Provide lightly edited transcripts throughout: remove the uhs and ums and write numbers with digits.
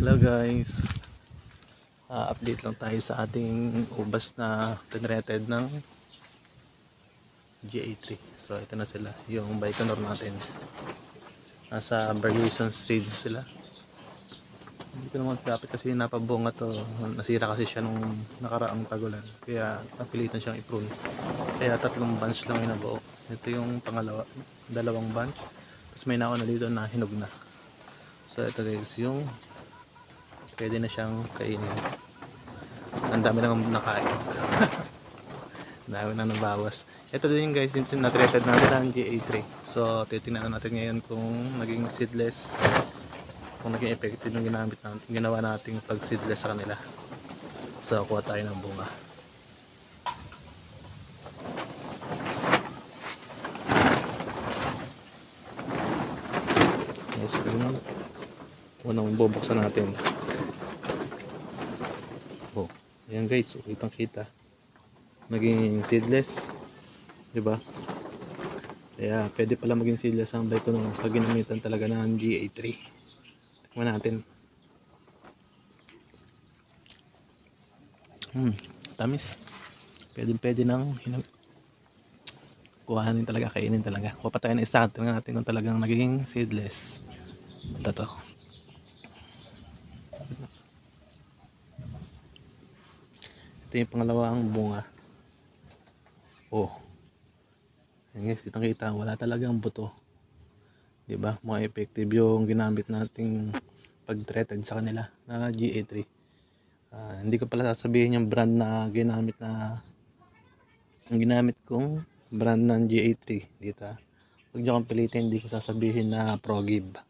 Hello guys, update lang tayo sa ating ubas na pinrated ng GA3. So ito na sila, yung Baikonur natin. Nasa variation stage sila. Hindi ko naman dapat kasi napabunga to. Nasira kasi siya nung nakaraang tagulan. Kaya napilitan siyang i-prune. Kaya 3 bunch lang yung nabuo. Ito yung pangalawa, 2 bunch. Tapos may nauna dito na hinog na. So ito guys, yung pwede na siyang kainin. Ang dami nang nakain. Dami na nabawas. Ito din guys, yung na-treated natin ang GA3. So titingnan natin ngayon kung naging seedless, kung naging effective yung ginawa nating pag seedless sa kanila. So kuha tayo ng bunga. Yes, unang bubuksan natin. Oh, ayan guys, kitang kita. Naging seedless, di ba? Kaya pwede pala maging seedless ang Baikonur pag ginamitan talaga ng GA3. Tingnan natin. Tamis. Pwede nang kuhanin talaga, kainin talaga. Kuha pa tayo ng isa, tingnan natin kung talagang naging seedless. Ito to. Ito yung pangalawang bunga. Oh. Yan guys, kitang kita, wala talagang buto. Diba? Mga effective yung ginamit nating pag-treated sa kanila na GA3. Hindi ko pala sasabihin yung brand na ginamit kong brand ng GA3 dito. Huwag nyo kong pilitin, hindi ko sasabihin na ProGib.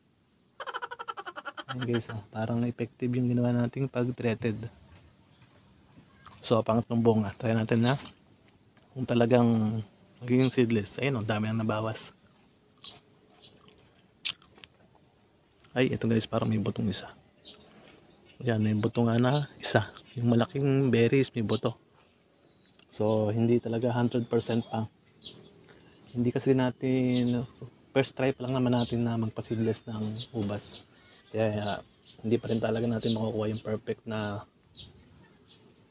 Ayan guys, parang effective yung ginawa nating pag-treated. So pangatlong bunga, try natin na kung talagang magiging seedless. Ayun, dami na nabawas. Ay, ito guys, parang may butong isa. Yan, may buto nga na isa. Yung malaking berries may buto. So hindi talaga 100% pa. Hindi kasi natin, first try pa lang naman natin na magpa-seedless ng ubas. Kaya hindi pa rin talaga natin makukuha yung perfect na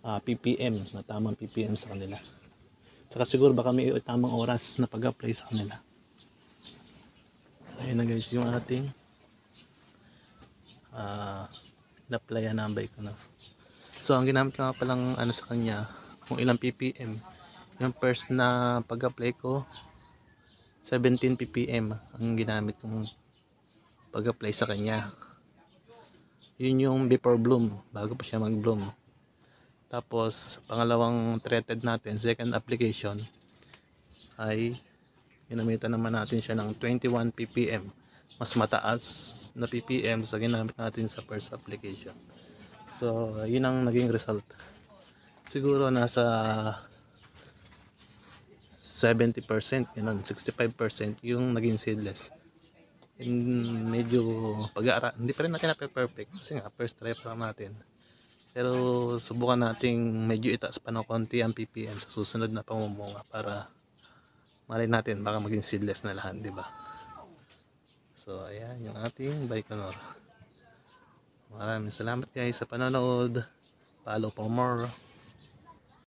ppm, na tamang ppm sa kanila. Saka siguro baka may tamang oras na pag-apply sa kanila. Ayun na guys, yung ating na-applyan ng Baikonur. So ang ginamit ko nga palang sa kanya, kung ilang ppm. Yung first na pag-apply ko, 17 ppm ang ginamit kong pag-apply sa kanya. Yun yung before bloom, bago pa siya mag-bloom. Tapos pangalawang treated natin, second application, ay ginamitan naman natin siya ng 21 ppm. Mas mataas na ppm sa ginamit natin sa first application. So yun ang naging result. Siguro nasa 70%, ganun, 65% yung naging seedless. Medyo pag-aara, hindi pa rin natin na-perfect kasi nga first try pa natin. Pero subukan nating medyo itaas pa ng konti ang ppm sa susunod na pamumunga para malay natin baka maging seedless na lahat, di ba? So ayan yung ating Baikonur. Maraming salamat guys sa panonood. Follow for more.